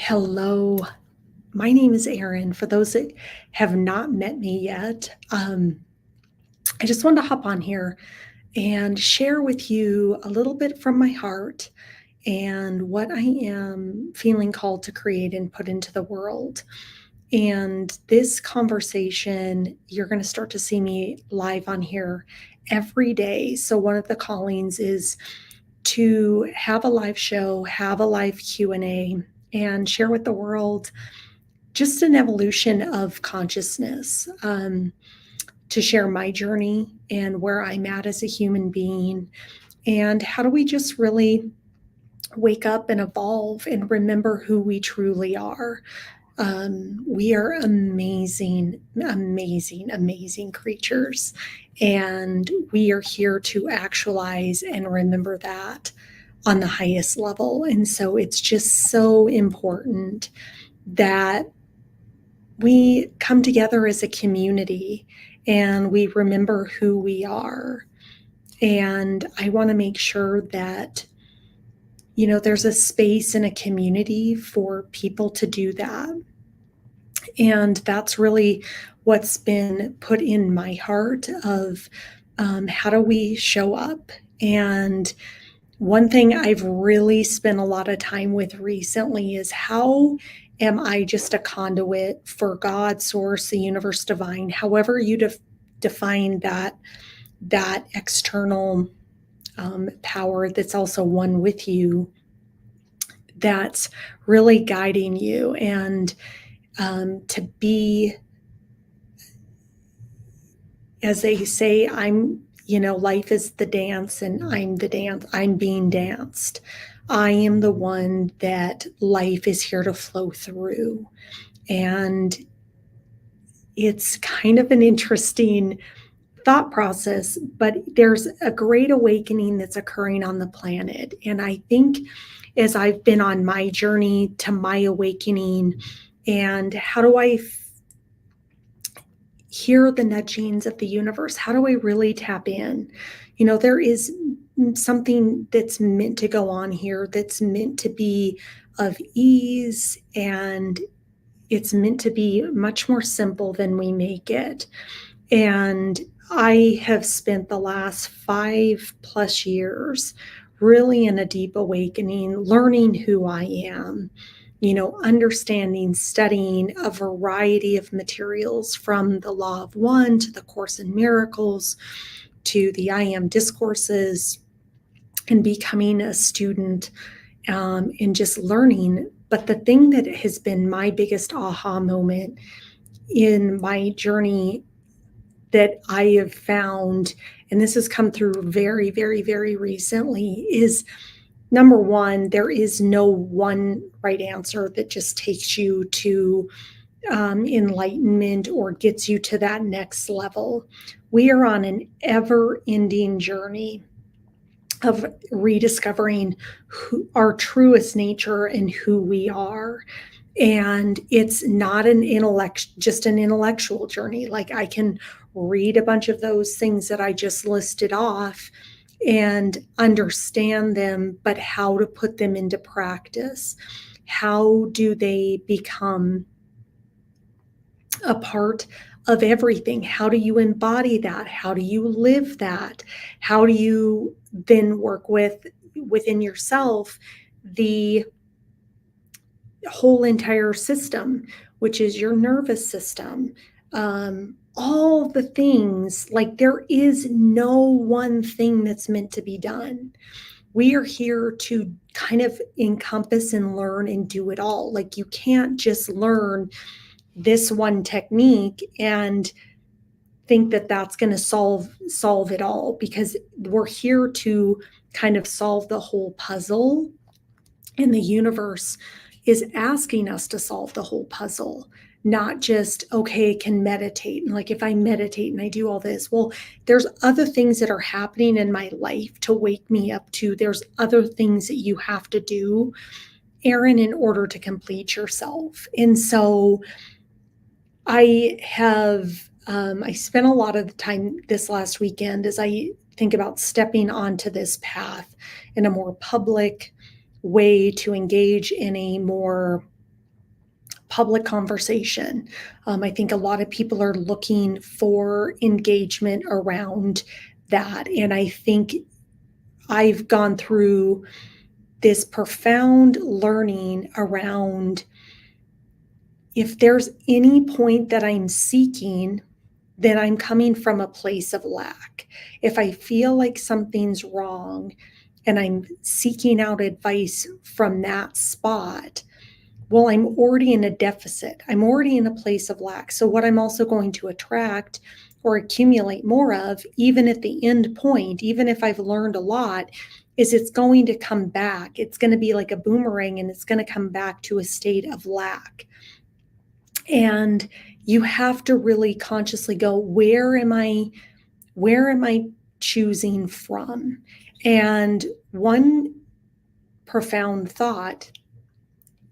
Hello, my name is Erin. For those that have not met me yet, I just wanted to hop on here and share with you a little bit from my heart and what I am feeling called to create and put into the world. And this conversation, you're going to start to see me live on here every day. So one of the callings is to have a live show, have a live Q&A, and share with the world just an evolution of consciousness, to share my journey and where I'm at as a human being. And how do we just really wake up and evolve and remember who we truly are? We are amazing, amazing, amazing creatures. And we are here to actualize and remember that on the highest level. And so it's just so important that we come together as a community and we remember who we are. And I want to make sure that, there's a space in a community for people to do that. And that's really what's been put in my heart of how do we show up? And one thing I've really spent a lot of time with recently is how am I just a conduit for God, source, the universe, divine, however you define that external power that's also one with you, that's really guiding you, and to be, as they say, life is the dance and I'm the dance, I'm being danced. I am the one that life is here to flow through. And it's kind of an interesting thought process, but there's a great awakening that's occurring on the planet. And I think as I've been on my journey to my awakening, and how do I hear the nudgings of the universe? How do I really tap in? There is something that's meant to go on here, that's meant to be of ease, and it's meant to be much more simple than we make it. And I have spent the last 5+ years really in a deep awakening, learning who I am, understanding, studying a variety of materials, from the Law of One to the Course in Miracles to the I Am discourses, and becoming a student, and just learning. But the thing that has been my biggest aha moment in my journey that I have found, and this has come through very, very, very recently, is number one, there is no one right answer that just takes you to enlightenment or gets you to that next level. We are on an ever-ending journey of rediscovering our truest nature and who we are. And it's not just an intellectual journey. Like, I can read a bunch of those things that I just listed off and understand them, but how to put them into practice? How do they become a part of everything? How do you embody that? How do you live that? How do you then work within yourself the whole entire system, which is your nervous system? All the things, like, there is no one thing that's meant to be done. We are here to kind of encompass and learn and do it all. Like, you can't just learn this one technique and think that that's going to solve it all, because we're here to kind of solve the whole puzzle, and the universe is asking us to solve the whole puzzle, not just, okay, can meditate. And like, if I meditate and I do all this, well, there's other things that are happening in my life to wake me up to. There's other things that you have to do, Erin, in order to complete yourself. And so I spent a lot of the time this last weekend as I think about stepping onto this path in a more public way, to engage in a more public conversation. I think a lot of people are looking for engagement around that. And I think I've gone through this profound learning around if there's any point that I'm seeking, then I'm coming from a place of lack. If I feel like something's wrong and I'm seeking out advice from that spot, well, I'm already in a deficit. I'm already in a place of lack. So, what I'm also going to attract or accumulate more of, even at the end point, even if I've learned a lot, is it's going to come back. It's going to be like a boomerang and it's going to come back to a state of lack. And you have to really consciously go, where am I choosing from? And one profound thought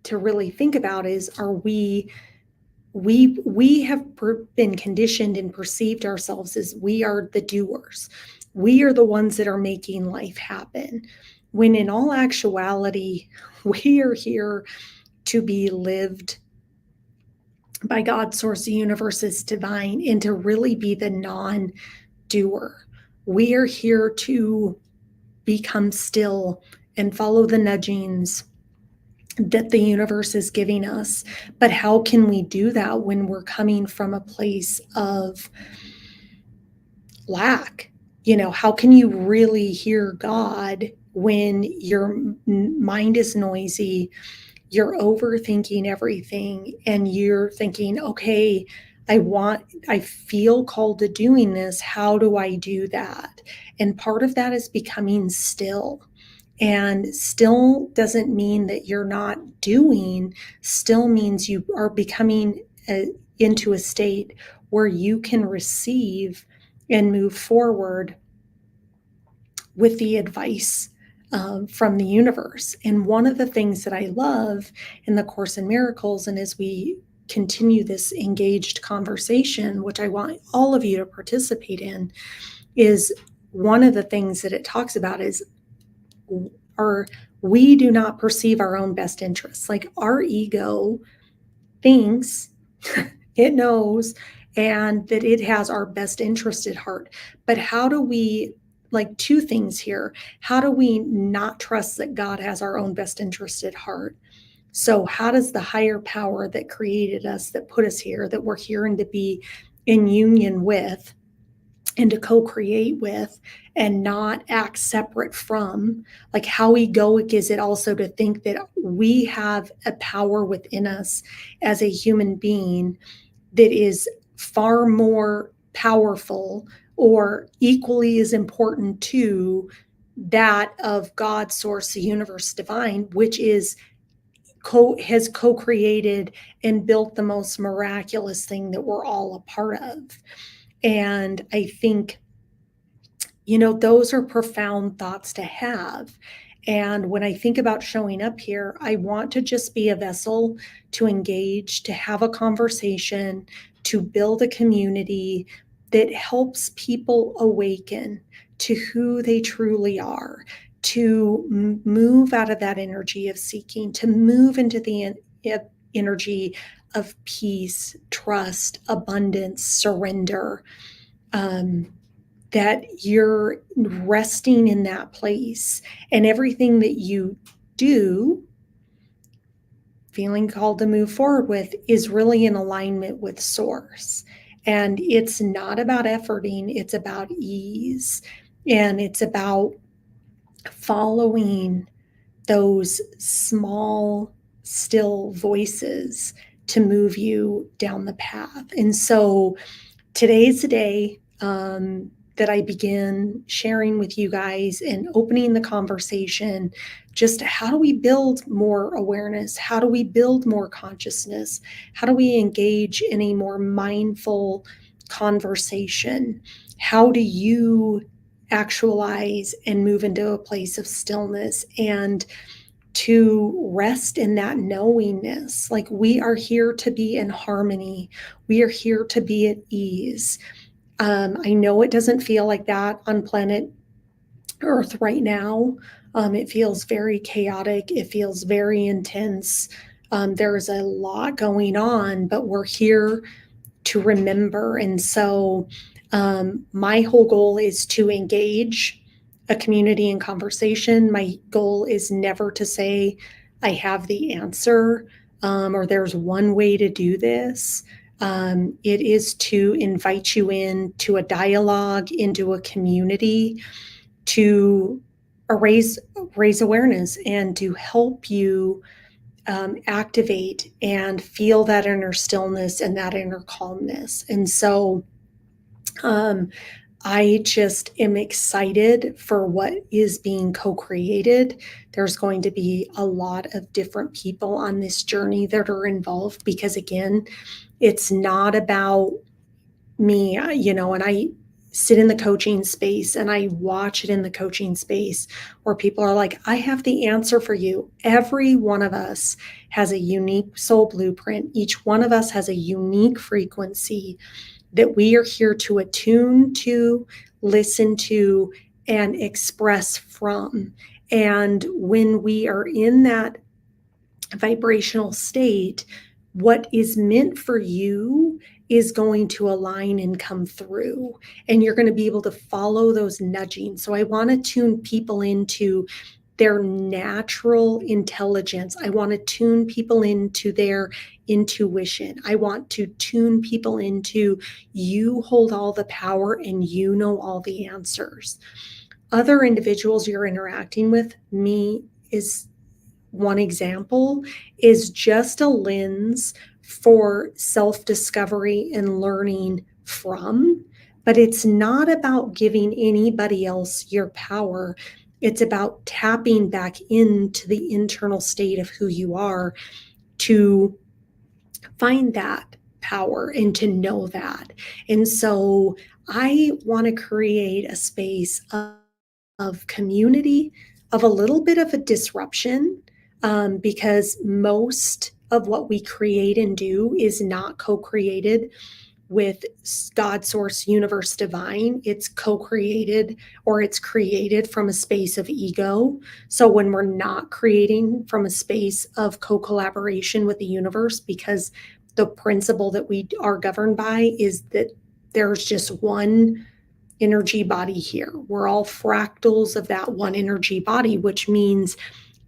to really think about is, are we have been conditioned and perceived ourselves as we are the doers. We are the ones that are making life happen. When in all actuality, we are here to be lived by God, source, the universe is divine, and to really be the non-doer. We are here to become still and follow the nudgings that the universe is giving us. But how can we do that when we're coming from a place of lack? How can you really hear God when your mind is noisy, you're overthinking everything, and you're thinking, okay, I feel called to doing this. How do I do that? And part of that is becoming still. And still doesn't mean that you're not doing, still means you are becoming into a state where you can receive and move forward with the advice from the universe. And one of the things that I love in the Course in Miracles, and as we continue this engaged conversation, which I want all of you to participate in, is one of the things that it talks about is we do not perceive our own best interests. Like our ego thinks it knows and that it has our best interest at heart. But how do we, like two things here, how do we not trust that God has our own best interest at heart? So how does the higher power that created us, that put us here, that we're here and to be in union with and to co-create with and not act separate from, like how egoic is it also to think that we have a power within us as a human being that is far more powerful or equally as important to that of God, source, the universe, divine, which is has co-created and built the most miraculous thing that we're all a part of. And I think, those are profound thoughts to have. And when I think about showing up here, I want to just be a vessel to engage, to have a conversation, to build a community that helps people awaken to who they truly are, to move out of that energy of seeking, to move into the energy of peace, trust, abundance, surrender. That you're resting in that place, and everything that you do, feeling called to move forward with, is really in alignment with source. And it's not about efforting, it's about ease. And it's about following those small, still voices to move you down the path. And so today's the day that I begin sharing with you guys and opening the conversation. Just how do we build more awareness? How do we build more consciousness? How do we engage in a more mindful conversation? How do you actualize and move into a place of stillness and to rest in that knowingness? Like, we are here to be in harmony. We are here to be at ease. I know it doesn't feel like that on planet Earth right now. It feels very chaotic. It feels very intense. There's a lot going on, but we're here to remember. And so, my whole goal is to engage a community in conversation. My goal is never to say, I have the answer, or there's one way to do this. It is to invite you in to a dialogue, into a community, to raise raise awareness and to help you activate and feel that inner stillness and that inner calmness. And so, um, I just am excited for what is being co created. There's going to be a lot of different people on this journey that are involved because, again, it's not about me, and I sit in the coaching space and I watch it in the coaching space where people are like, I have the answer for you. Every one of us has a unique soul blueprint. Each one of us has a unique frequency that we are here to attune to, listen to, and express from. And when we are in that vibrational state, what is meant for you is going to align and come through, and you're going to be able to follow those nudging. So I want to tune people into their natural intelligence. I want to tune people into their intuition. I want to tune people into, you hold all the power and you know all the answers. Other individuals you're interacting with, me is one example, is just a lens for self discovery and learning from. But it's not about giving anybody else your power. It's about tapping back into the internal state of who you are to find that power and to know that. And so I want to create a space of community, of a little bit of a disruption, because most of what we create and do is not co created with God, source, universe, divine. It's co created or it's created from a space of ego. So when we're not creating from a space of co collaboration with the universe, because the principle that we are governed by is that there's just one energy body here. We're all fractals of that one energy body, which means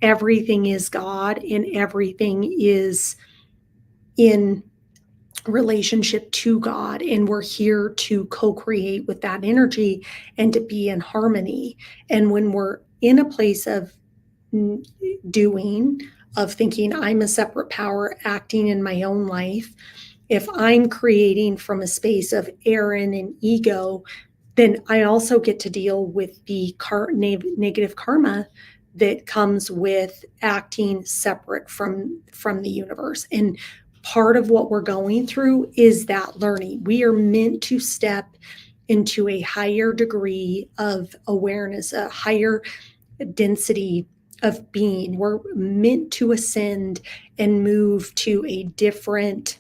everything is God and everything is in relationship to God. And we're here to co create with that energy and to be in harmony. And when we're in a place of doing, of thinking I'm a separate power acting in my own life, if I'm creating from a space of Aaron and ego, then I also get to deal with the negative karma that comes with acting separate from the universe. And part of what we're going through is that learning. We are meant to step into a higher degree of awareness, a higher density of being. We're meant to ascend and move to a different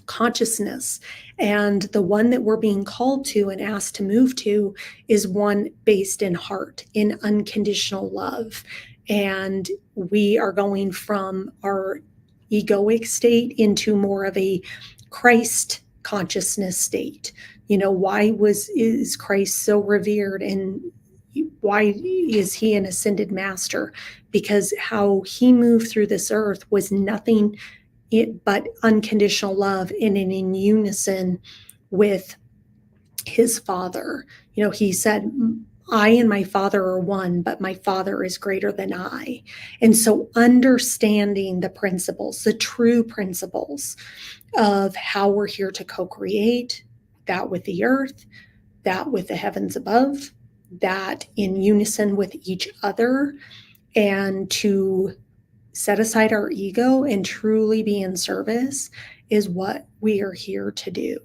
consciousness. And the one that we're being called to and asked to move to is one based in heart, in unconditional love. And we are going from our egoic state into more of a Christ consciousness state. Why is Christ so revered, and why is he an ascended master? Because how he moved through this earth was nothing but unconditional love and in unison with his father. He said, I and my father are one, but my father is greater than I. And so understanding the principles, the true principles of how we're here to co-create, that with the earth, that with the heavens above, that in unison with each other, and to set aside our ego and truly be in service is what we are here to do.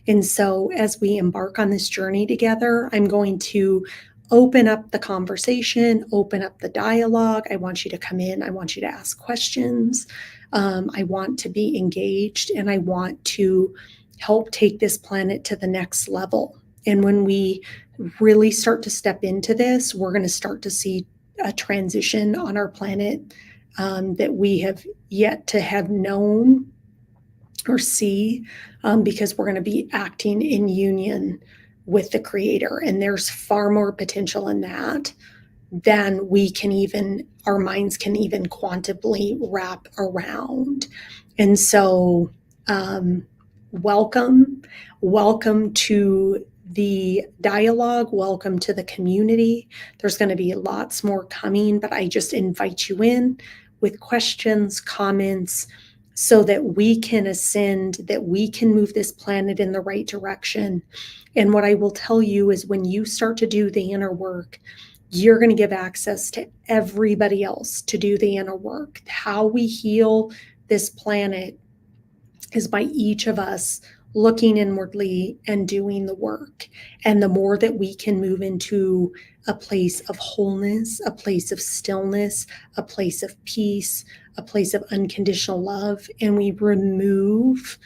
And so, as we embark on this journey together, I'm going to open up the conversation, open up the dialogue. I want you to come in. I want you to ask questions. I want to be engaged, and I want to help take this planet to the next level. And when we really start to step into this, we're going to start to see a transition on our planet that we have yet to have known or see, because we're going to be acting in union with the Creator. And there's far more potential in that than our minds can even quantitably wrap around. And so, um, welcome, welcome to the dialogue, welcome to the community. There's going to be lots more coming, but I just invite you in with questions, comments, so that we can ascend, that we can move this planet in the right direction. And what I will tell you is when you start to do the inner work, you're going to give access to everybody else to do the inner work. How we heal this planet is by each of us looking inwardly and doing the work. And the more that we can move into a place of wholeness, a place of stillness, a place of peace, a place of unconditional love, and we remove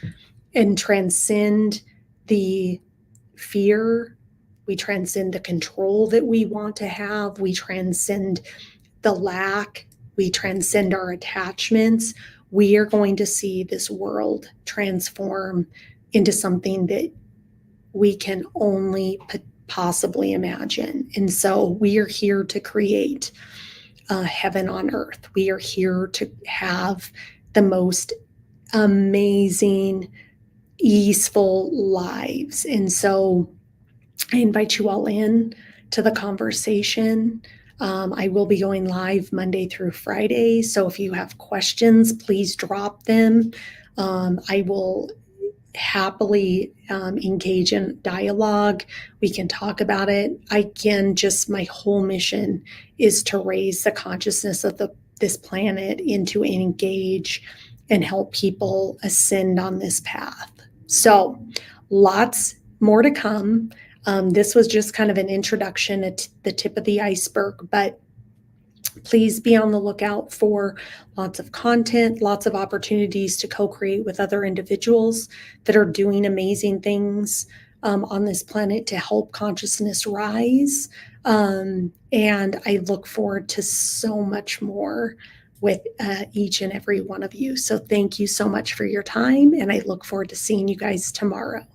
and transcend the fear, we transcend the control that we want to have, we transcend the lack, we transcend our attachments, we are going to see this world transform into something that we can only possibly imagine. And so we are here to create heaven on earth. We are here to have the most amazing, easeful lives. And so I invite you all in to the conversation. I will be going live Monday through Friday. So if you have questions, please drop them. I will happily engage in dialogue. We can talk about it. Again, just my whole mission is to raise the consciousness of this planet and to engage and help people ascend on this path. So lots more to come. This was just kind of an introduction at the tip of the iceberg, but please be on the lookout for lots of content, lots of opportunities to co-create with other individuals that are doing amazing things on this planet to help consciousness rise. And I look forward to so much more with each and every one of you. So thank you so much for your time, and I look forward to seeing you guys tomorrow.